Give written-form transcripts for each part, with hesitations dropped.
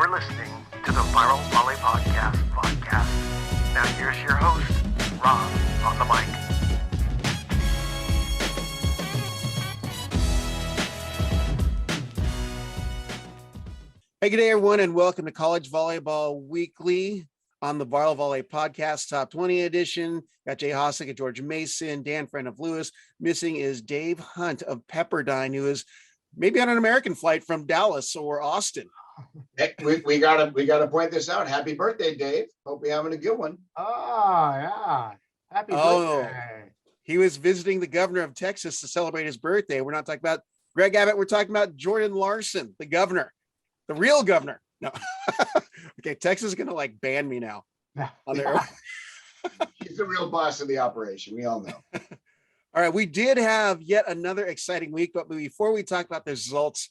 You're listening to the Viral Volley podcast. Now here's your host, Rob, on the mic. Hey, good day, everyone, and welcome to College Volleyball Weekly on the Viral Volley Podcast Top 20 edition. Got Jay Hossick and George Mason, Dan Friend of Lewis. Missing is Dave Hunt of Pepperdine, who is maybe on an American flight from Dallas or Austin. Hey, we gotta point this out. Happy birthday, Dave. Hope you're having a good one. Oh, yeah. Happy birthday. He was visiting the governor of Texas to celebrate his birthday. We're not talking about Greg Abbott. We're talking about Jordan Larson, the governor. The real governor. No. Okay, Texas is gonna ban me now. On their He's the real boss of the operation. We all know. All right, we did have yet another exciting week, but before we talk about the results,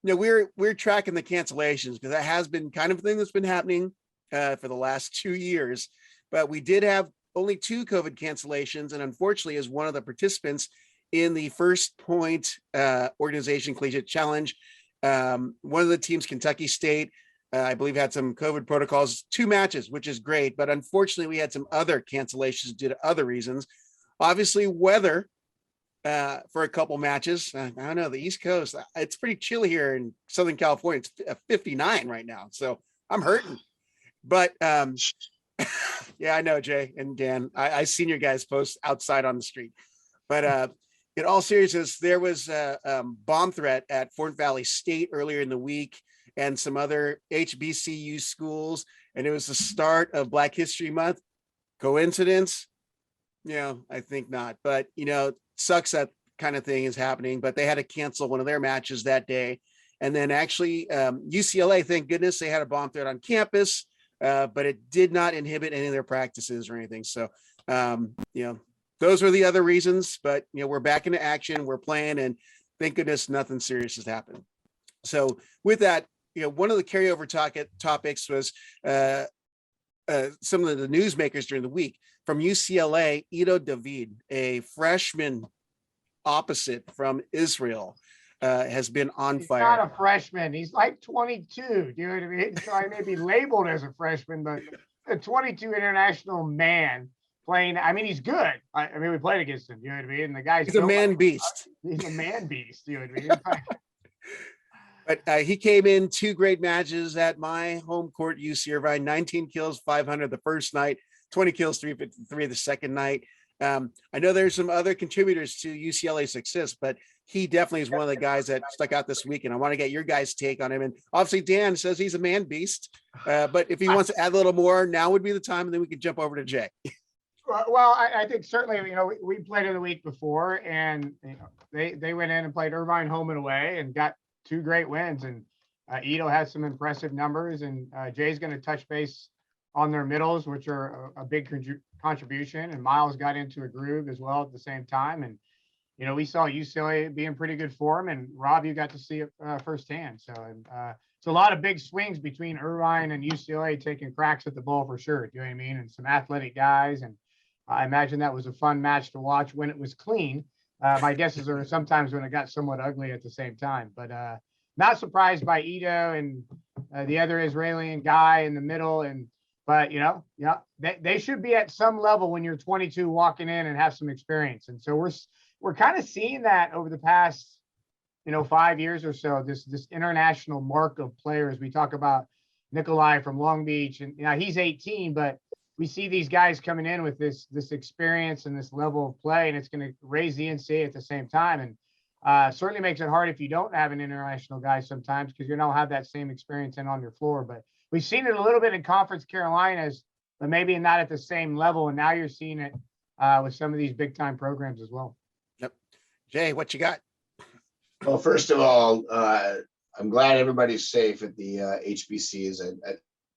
we're tracking the cancellations because that has been kind of a thing that's been happening for the last 2 years. But we did have only 2 COVID cancellations, and unfortunately, as one of the participants in the First Point Organization Collegiate Challenge, one of the teams, Kentucky State, I believe had some COVID protocols, 2 matches, which is great. But unfortunately, we had some other cancellations due to other reasons. Obviously, weather for a couple matches. I don't know, the East Coast, it's pretty chilly here in Southern California. It's 59 right now. So I'm hurting. But yeah, I know, Jay and Dan. I seen your guys post outside on the street. But in all seriousness, there was a bomb threat at Fort Valley State earlier in the week and some other HBCU schools. And it was the start of Black History Month. Coincidence? I think not. But, sucks that kind of thing is happening. But they had to cancel one of their matches that day. And then actually UCLA, thank goodness, they had a bomb threat on campus, but it did not inhibit any of their practices or anything. So, those were the other reasons, but we're back into action. We're playing, and thank goodness nothing serious has happened. So with that, one of the carryover topics was some of the newsmakers during the week from UCLA. Ido David, a freshman opposite from Israel, has been on fire. He's not a freshman. He's like 22. Do you know what I mean? So I may be labeled as a freshman, but a 22 international man. Playing, he's good. We played against him, you know what I mean? And the guy's a man beast. He's a man beast, you know what I mean? But he came in 2 great matches at my home court, UC Irvine. 19 kills, 500 the first night, 20 kills, 353 the second night. I know there's some other contributors to UCLA's success, but he definitely is one of the guys that stuck out this week. And I want to get your guys' take on him. And obviously, Dan says he's a man beast. But if he wants to add a little more, now would be the time, and then we can jump over to Jay. Well, I think certainly, we played in the week before, and they went in and played Irvine home and away and got 2 great wins. And Ido has some impressive numbers, and Jay's going to touch base on their middles, which are a big contribution. And Miles got into a groove as well at the same time. And, we saw UCLA be in pretty good form, and Rob, you got to see it firsthand. So it's a lot of big swings between Irvine and UCLA taking cracks at the ball for sure. You know what I mean? And some athletic guys. And I imagine that was a fun match to watch when it was clean. My guesses are sometimes when it got somewhat ugly at the same time. But not surprised by Ido and the other Israeli guy in the middle. But they should be at some level when you're 22 walking in and have some experience. And so we're kind of seeing that over the past 5 years or so. This international mark of players. We talk about Nikolai from Long Beach, and he's 18, but we see these guys coming in with this experience and this level of play, and it's going to raise the NCAA at the same time. And certainly makes it hard if you don't have an international guy sometimes, because you don't have that same experience in on your floor. But we've seen it a little bit in Conference Carolinas, but maybe not at the same level. And now you're seeing it with some of these big time programs as well. Yep. Jay, what you got? Well, first of all, I'm glad everybody's safe at the HBCs.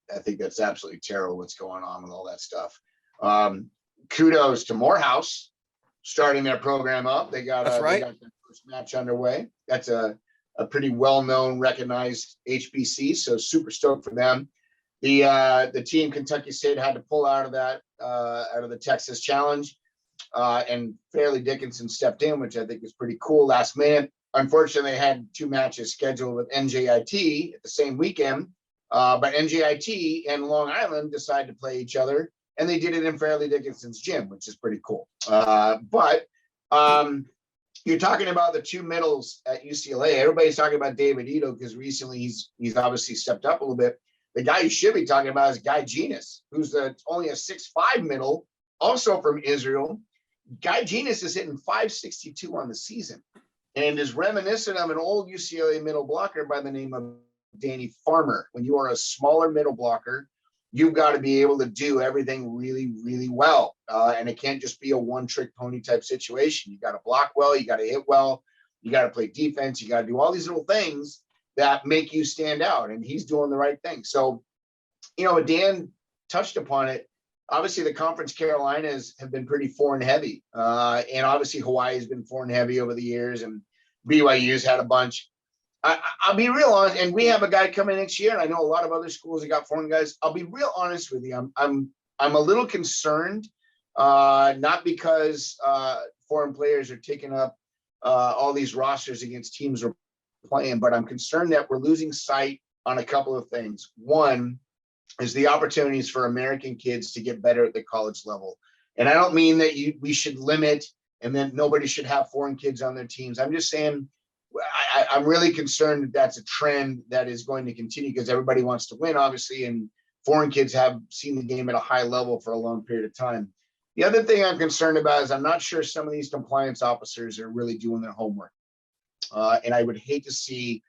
I think that's absolutely terrible what's going on with all that stuff. Kudos to Morehouse starting their program up. They got their first match underway. That's a pretty well-known, recognized HBC, so super stoked for them. The team Kentucky State had to pull out of the Texas Challenge, and Fairleigh Dickinson stepped in, which I think is pretty cool last minute. Unfortunately, they had 2 matches scheduled with NJIT at the same weekend, But NJIT and Long Island decided to play each other, and they did it in Fairleigh Dickinson's gym, which is pretty cool. But you're talking about the two middles at UCLA. Everybody's talking about David Ito because recently he's obviously stepped up a little bit. The guy you should be talking about is Guy Genis, who's only a 6'5" middle, also from Israel. Guy Genis is hitting 562 on the season and is reminiscent of an old UCLA middle blocker by the name of Danny Farmer. When you are a smaller middle blocker, you've got to be able to do everything really, really well. And it can't just be a one-trick pony type situation. You got to block well, you got to hit well, you got to play defense, you got to do all these little things that make you stand out. And he's doing the right thing. So, Dan touched upon it. Obviously, the Conference Carolinas have been pretty foreign heavy. And obviously, Hawaii has been foreign heavy over the years, and BYU's had a bunch. I'll be real honest, and we have a guy coming next year, and I know a lot of other schools that got foreign guys. I'll be real honest with you. I'm a little concerned, not because foreign players are taking up all these rosters against teams we're playing, but I'm concerned that we're losing sight on a couple of things. One is the opportunities for American kids to get better at the college level. And I don't mean that we should limit and then nobody should have foreign kids on their teams. I'm just saying I'm really concerned that that's a trend that is going to continue because everybody wants to win, obviously, and foreign kids have seen the game at a high level for a long period of time. The other thing I'm concerned about is I'm not sure some of these compliance officers are really doing their homework. And I would hate to see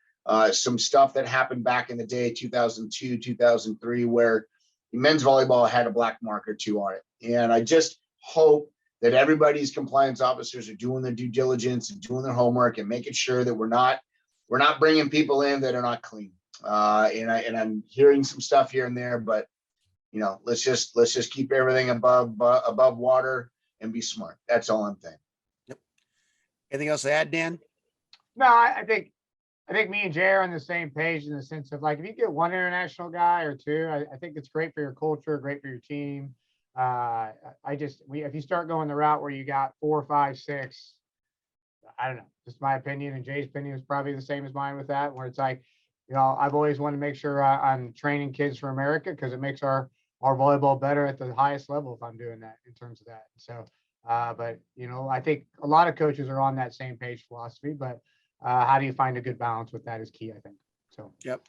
some stuff that happened back in the day, 2002, 2003, where men's volleyball had a black mark or two on it. And I just hope that everybody's compliance officers are doing their due diligence and doing their homework and making sure that we're not bringing people in that are not clean. And I'm hearing some stuff here and there, but let's just keep everything above water and be smart. That's all I'm saying. Yep. Anything else to add, Dan? No, I think me and Jay are on the same page in the sense of like, if you get one international guy or two, I think it's great for your culture, great for your team. If you start going the route where you got 4, 5, 6, I don't know, just my opinion, and Jay's opinion is probably the same as mine with that, where it's like, I've always wanted to make sure I'm training kids for America because it makes our volleyball better at the highest level if I'm doing that in terms of that. So, but I think a lot of coaches are on that same page philosophy, but how do you find a good balance with that is key, I think. So, yep.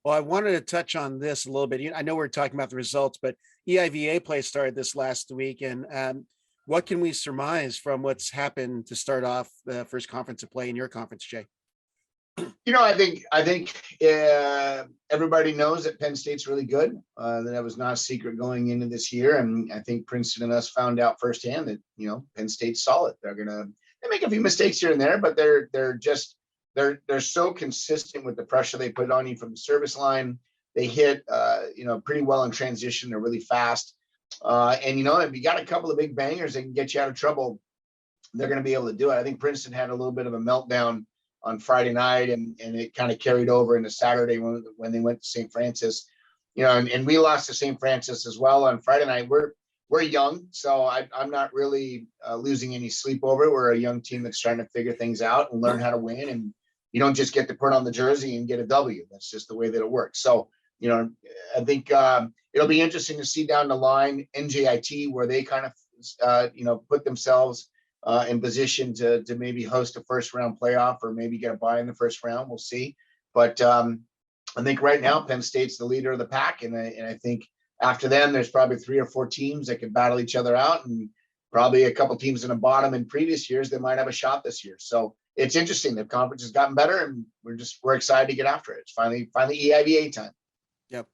Well, I wanted to touch on this a little bit. I know we're talking about the results, but EIVA play started this last week. And what can we surmise from what's happened to start off the first conference of play in your conference, Jay? I think everybody knows that Penn State's really good. That was not a secret going into this year. And I think Princeton and us found out firsthand that, Penn State's solid. They make a few mistakes here and there, but they're so consistent with the pressure they put on you from the service line. They hit, pretty well in transition. They're really fast. And if you got a couple of big bangers that can get you out of trouble, they're going to be able to do it. I think Princeton had a little bit of a meltdown on Friday night, and it kind of carried over into Saturday when they went to St. Francis, and we lost to St. Francis as well on Friday night. We're young, so I'm not really losing any sleep over it. We're a young team that's trying to figure things out and learn how to win. And you don't just get to put on the jersey and get a W. That's just the way that it works. So, I think it'll be interesting to see down the line NJIT where they kind of, put themselves in position to maybe host a first round playoff or maybe get a bye in the first round. We'll see. But I think right now Penn State's the leader of the pack. And I think after them, there's probably 3 or 4 teams that could battle each other out, and probably a couple teams in the bottom in previous years that might have a shot this year. So it's interesting. The conference has gotten better, and we're excited to get after it. It's finally EIVA time. Yep.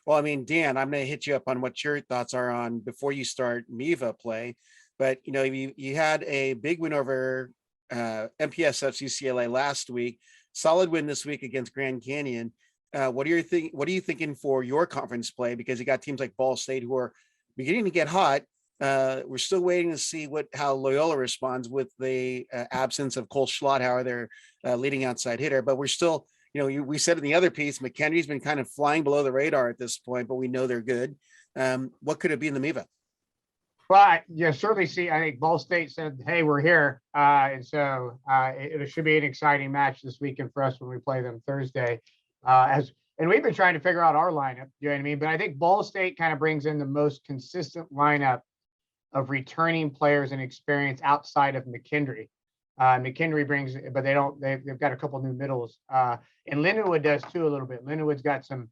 Well, I mean, Dan, I'm going to hit you up on what your thoughts are on before you start MIVA play. But, you had a big win over MPSF's UCLA last week, solid win this week against Grand Canyon. What are you thinking for your conference play? Because you got teams like Ball State who are beginning to get hot. We're still waiting to see how Loyola responds with the absence of Cole Schlotthauer, their leading outside hitter. But we're still, we said in the other piece, McHenry's been kind of flying below the radar at this point, but we know they're good. What could it be in the MIVA? Well, certainly see, I think Ball State said, hey, we're here. And so it should be an exciting match this weekend for us when we play them Thursday. As and we've been trying to figure out our lineup, you know what I mean? But I think Ball State kind of brings in the most consistent lineup of returning players and experience outside of McKendree. McKendree brings, but they've got a couple new middles. And Lindenwood does too a little bit. Lindenwood's got some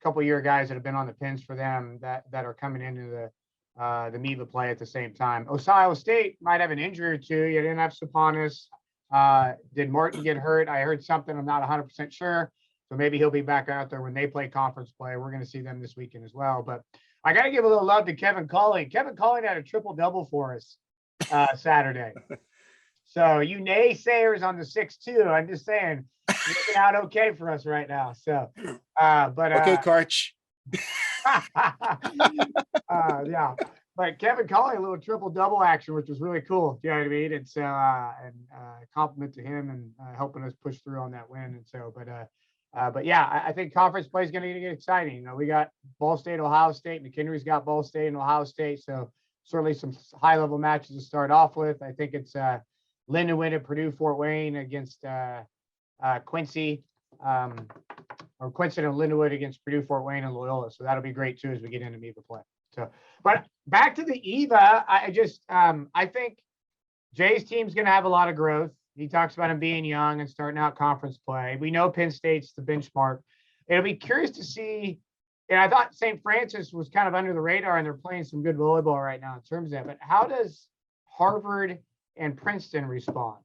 couple year guys that have been on the pins for them that are coming into the MIVA play at the same time. Ohio State might have an injury or two. You didn't have Saponis. Did Martin get hurt? I heard something. I'm not 100% sure. So maybe he'll be back out there when they play conference play. We're going to see them this weekend as well. But I got to give a little love to Kevin Colling. Kevin Colling had a triple-double for us Saturday. So you naysayers on the 6-2, I'm just saying, looking out okay for us right now. So, but okay, Karch. Yeah. But Kevin Colling, a little triple-double action, which was really cool. You know what I mean? And so, compliment to him and helping us push through on that win. And so, but yeah, I think conference play is going to get exciting. You know, we got Ball State, Ohio State. McKendree's got Ball State and Ohio State. So certainly some high-level matches to start off with. I think it's Lindenwood at Purdue Fort Wayne against Quincy, or Quincy and Lindenwood against Purdue Fort Wayne and Loyola. So that'll be great too as we get into MIVA play. So, but back to the EVA, I think Jay's team's going to have a lot of growth. He talks about him being young and starting out conference play. We know Penn State's the benchmark. It'll be curious to see. And I thought St. Francis was kind of under the radar, and they're playing some good volleyball right now in terms of that. But how does Harvard and Princeton respond?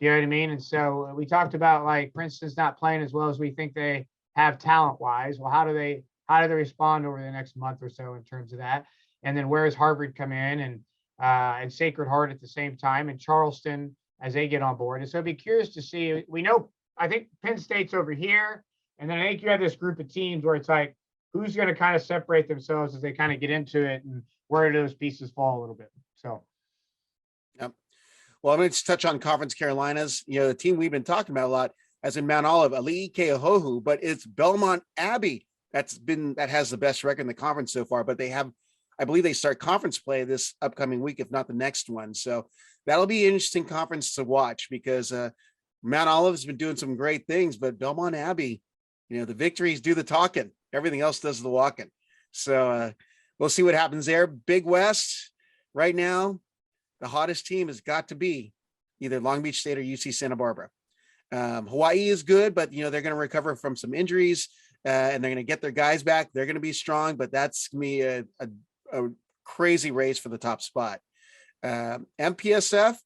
Do you know what I mean? And so we talked about like Princeton's not playing as well as we think they have talent-wise. Well, how do they respond over the next month or so in terms of that? And then where does Harvard come in and Sacred Heart at the same time, and Charleston as they get on board? And so I'd be curious to see. We know, I think Penn State's over here, and then I think you have this group of teams where it's like, who's going to kind of separate themselves as they kind of get into it, and where do those pieces fall a little bit? So. Yep. Well, I'm going to touch on Conference Carolinas. You know, the team we've been talking about a lot as in Mount Olive, Ali'i Keohohu, but it's Belmont Abbey that has the best record in the conference so far. But they have, I believe they start conference play this upcoming week, if not the next one. So that'll be an interesting conference to watch because Mount Olive's been doing some great things, but Belmont Abbey, you know, the victories do the talking. Everything else does the walking. So we'll see what happens there. Big West right now, the hottest team has got to be either Long Beach State or UC Santa Barbara. Hawaii is good, but you know, they're going to recover from some injuries and they're going to get their guys back. They're going to be strong, but that's going to be a crazy race for the top spot. MPSF,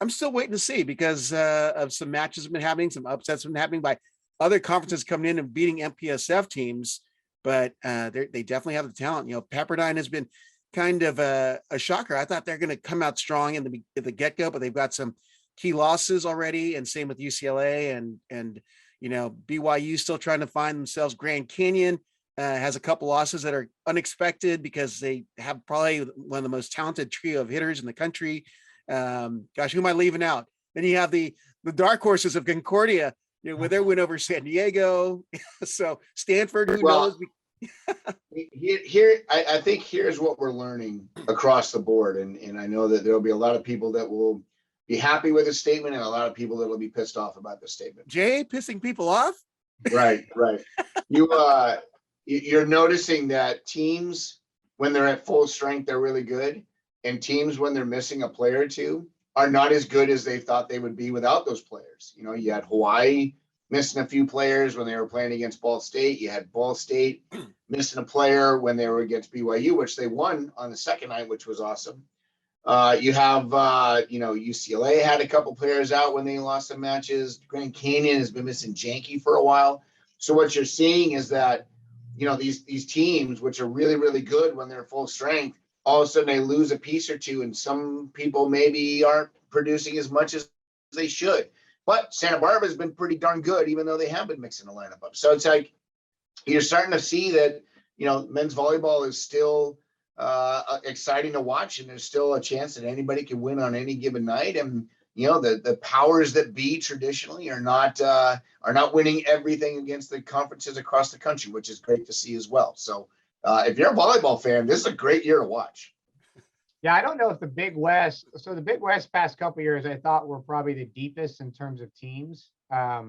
I'm still waiting to see because of some matches have been happening, some upsets have been happening by other conferences coming in and beating MPSF teams, but they definitely have the talent. You know, Pepperdine has been kind of a shocker. I thought they're going to come out strong at the get-go, but they've got some key losses already, and same with UCLA and you know, BYU still trying to find themselves. Grand Canyon has a couple losses that are unexpected because they have probably one of the most talented trio of hitters in the country. Gosh, who am I leaving out? Then you have the dark horses of Concordia, you know, with their win over San Diego. So Stanford, who knows? Here, I think here's what we're learning across the board, and I know that there'll be a lot of people that will be happy with this statement and a lot of people that will be pissed off about this statement. Jay, pissing people off? Right. You're noticing that teams, when they're at full strength, they're really good, and teams, when they're missing a player or two, are not as good as they thought they would be without those players. You know, you had Hawaii missing a few players when they were playing against Ball State. You had Ball State missing a player when they were against BYU, which they won on the second night, which was awesome. You have, UCLA had a couple players out when they lost some matches. Grand Canyon has been missing Janke for a while. So what you're seeing is that, you know, these teams, which are really, really good when they're full strength, all of a sudden they lose a piece or two, and some people maybe aren't producing as much as they should. But Santa Barbara has been pretty darn good, even though they have been mixing the lineup up. So it's like you're starting to see that, you know, men's volleyball is still exciting to watch, and there's still a chance that anybody can win on any given night. And you know, the powers that be traditionally are not winning everything against the conferences across the country, which is great to see as well. So if you're a volleyball fan, this is a great year to watch. Yeah, I don't know if the Big West. So the Big West past couple of years, I thought were probably the deepest in terms of teams. I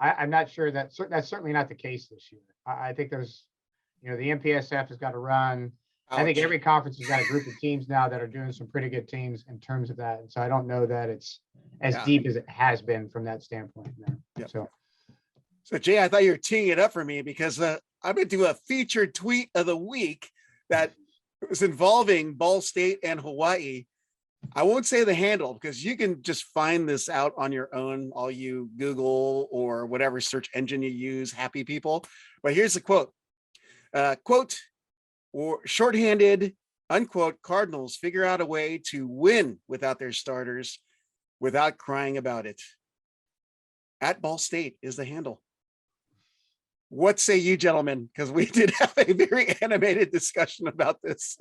I'm not sure that's certainly not the case this year. I think there's, the MPSF has got to run. I think Ouch. every conference has got a group of teams now that are doing some pretty good teams in terms of that. And so I don't know that it's as Yeah. deep as it has been from that standpoint there. Yep. So Jay, I thought you were teeing it up for me because I'm going to do a featured tweet of the week that was involving Ball State and Hawaii. I won't say the handle because you can just find this out on your own, all you Google or whatever search engine you use, happy people. But here's the quote. Quote, or shorthanded, unquote, Cardinals figure out a way to win without their starters without crying about it. At Ball State is the handle. What say you, gentlemen? Because we did have a very animated discussion about this.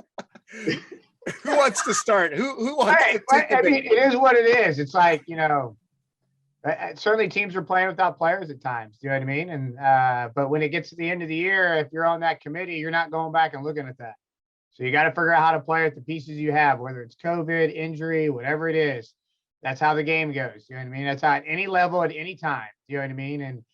Who wants to start? Who wants to take I mean, it is what it is. It's like, certainly teams are playing without players at times. Do you know what I mean? And but when it gets to the end of the year, if you're on that committee, you're not going back and looking at that. So you got to figure out how to play with the pieces you have, whether it's COVID, injury, whatever it is. That's how the game goes. You know what I mean? That's how at any level at any time. Do you know what I mean? And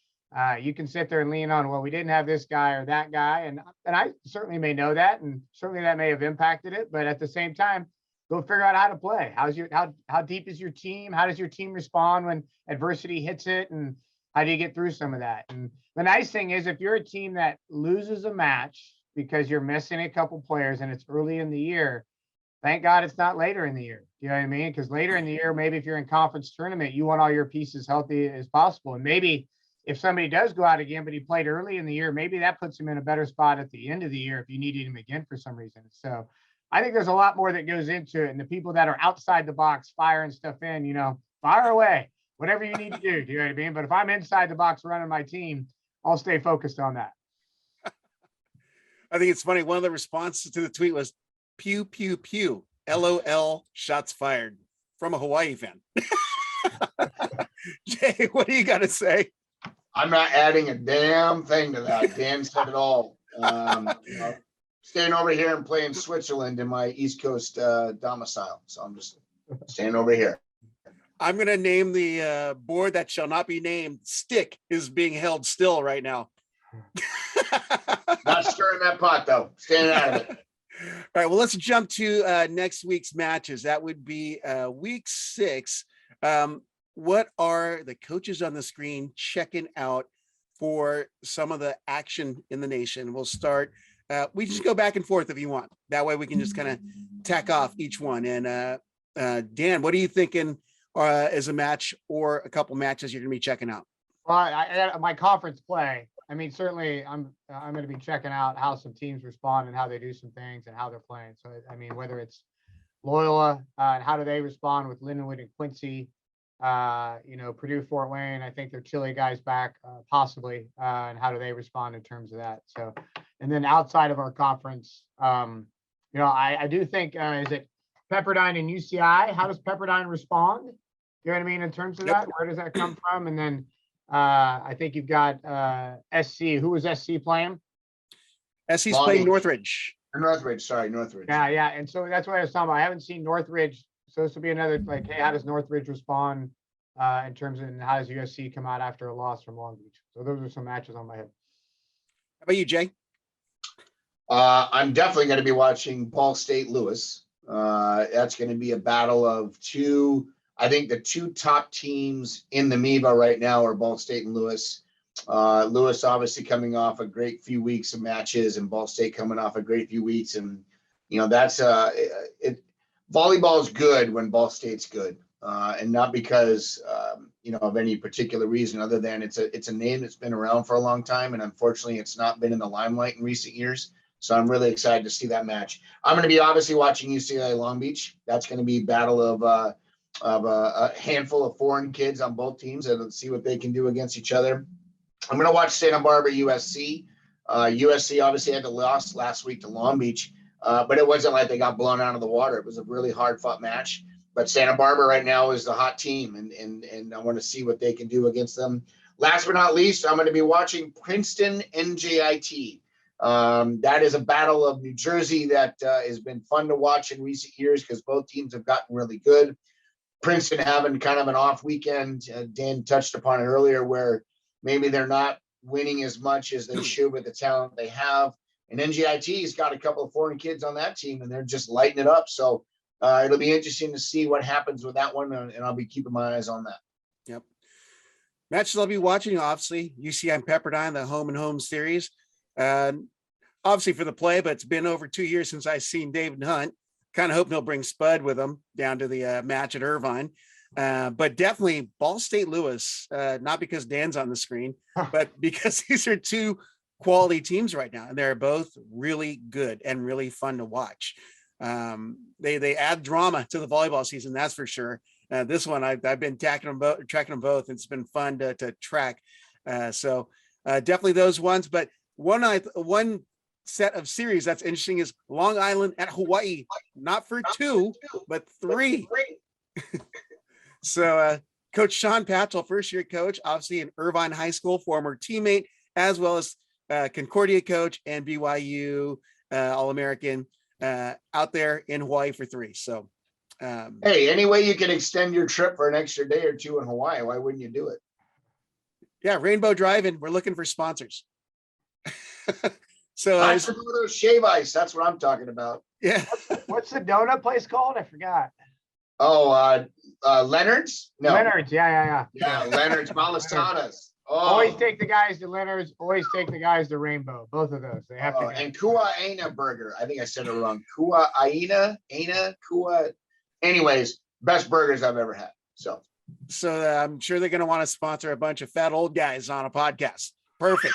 you can sit there and lean on, well, we didn't have this guy or that guy. And I certainly may know that, and certainly that may have impacted it. But at the same time, go figure out how to play. How deep is your team? How does your team respond when adversity hits it? And how do you get through some of that? And the nice thing is, if you're a team that loses a match because you're missing a couple players and it's early in the year, thank God it's not later in the year. You know what I mean? Because later in the year, maybe if you're in conference tournament, you want all your pieces healthy as possible. And maybe if somebody does go out again, but he played early in the year, maybe that puts him in a better spot at the end of the year if you needed him again for some reason. So I think there's a lot more that goes into it. And the people that are outside the box firing stuff in, fire away, whatever you need to do. Do you know what I mean? But if I'm inside the box running my team, I'll stay focused on that. I think it's funny. One of the responses to the tweet was pew, pew, pew, LOL, shots fired from a Hawaii fan. Jay, what do you got to say? I'm not adding a damn thing to that. Dan said it all. Staying over here and playing Switzerland in my East Coast domicile. So I'm just staying over here. I'm going to name the board that shall not be named. Stick is being held still right now. Not stirring that pot, though. Staying out of it. All right. Well, let's jump to next week's matches. That would be week 6. What are the coaches on the screen checking out for some of the action in the nation? We'll start. We just go back and forth if you want. That way we can just kind of tack off each one. And Dan, what are you thinking as a match or a couple matches you're going to be checking out? Well, I my conference play. I mean, certainly I'm going to be checking out how some teams respond and how they do some things and how they're playing. So, I mean, whether it's Loyola and how do they respond with Lindenwood and Quincy, Purdue, Fort Wayne, I think their Chile guys back possibly, and how do they respond in terms of that? So, and then outside of our conference, I do think, is it Pepperdine and UCI? How does Pepperdine respond? You know what I mean? In terms of that, where does that come from? And then I think you've got SC. Who was SC playing? SC's playing Northridge. Northridge. Yeah. And so that's what I was talking about. I haven't seen Northridge. So this will be another, like, hey, how does Northridge respond in terms of, and how does USC come out after a loss from Long Beach? So those are some matches on my head. How about you, Jay? I'm definitely going to be watching Ball State Lewis. That's going to be a battle of two. I think the two top teams in the MEVA right now are Ball State and Lewis. Lewis obviously coming off a great few weeks of matches, and Ball State coming off a great few weeks. And, that's volleyball is good when Ball State's good, and not because, of any particular reason other than it's a name that's been around for a long time. And unfortunately, it's not been in the limelight in recent years. So I'm really excited to see that match. I'm going to be obviously watching UCLA Long Beach. That's going to be a battle of a handful of foreign kids on both teams, and let's see what they can do against each other. I'm going to watch Santa Barbara USC. USC obviously had the loss last week to Long Beach, but it wasn't like they got blown out of the water. It was a really hard fought match. But Santa Barbara right now is the hot team, and I want to see what they can do against them. Last but not least, I'm going to be watching Princeton NJIT. That is a battle of New Jersey that has been fun to watch in recent years because both teams have gotten really good. Princeton having kind of an off weekend. Dan touched upon it earlier where, maybe they're not winning as much as they should with the talent they have. And NGIT's got a couple of foreign kids on that team, and they're just lighting it up. So it'll be interesting to see what happens with that one, and I'll be keeping my eyes on that. Yep. Matches I'll be watching, obviously, UCI and Pepperdine, the home and home series. Obviously for the play, but it's been over 2 years since I've seen David Hunt. Kind of hoping he'll bring Spud with him down to the match at Irvine. But definitely Ball State Lewis, not because Dan's on the screen, but because these are two quality teams right now, and they're both really good and really fun to watch. They add drama to the volleyball season, that's for sure. This one I've been tracking them both. It's been fun to track. So definitely those ones. But one set of series that's interesting is Long Island at Hawaii, not for two, but three. So Coach Sean Patchell, first year coach, obviously an Irvine High School former teammate, as well as Concordia coach and BYU All-American out there in Hawaii for three. So hey, any way you can extend your trip for an extra day or two in Hawaii, why wouldn't you do it? Yeah, Rainbow Drive-In, we're looking for sponsors. So those shave ice, that's what I'm talking about. Yeah. What's the donut place called? I forgot. Oh, Leonard's? No. Leonard's, yeah. Yeah, Leonard's Malasanas. Oh. Always take the guys to Leonard's, always take the guys to Rainbow. Both of those. They have to go. And Kua'aina burger. I think I said it wrong. Kua. Anyways, best burgers I've ever had. So I'm sure they're going to want to sponsor a bunch of fat old guys on a podcast. Perfect.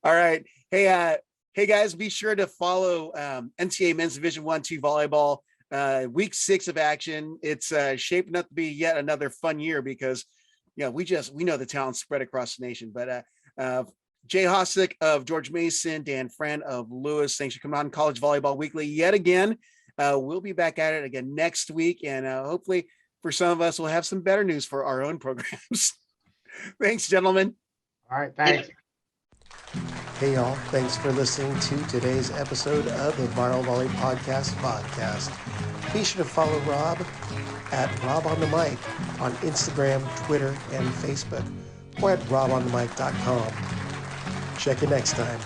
All right. Hey guys, be sure to follow NCAA Men's Division 1-2 volleyball. Week 6 of action. It's shaping up to be yet another fun year because, we know the talent spread across the nation. But Jay Hosick of George Mason, Dan Friend of Lewis, thanks for coming on College Volleyball Weekly yet again. We'll be back at it again next week, and hopefully for some of us, we'll have some better news for our own programs. Thanks, gentlemen. All right, thanks. Hey y'all, thanks for listening to today's episode of the Viral Volley Podcast. Be sure to follow Rob at Rob on the Mic on Instagram, Twitter, and Facebook, or at robonthemic.com. Check you next time.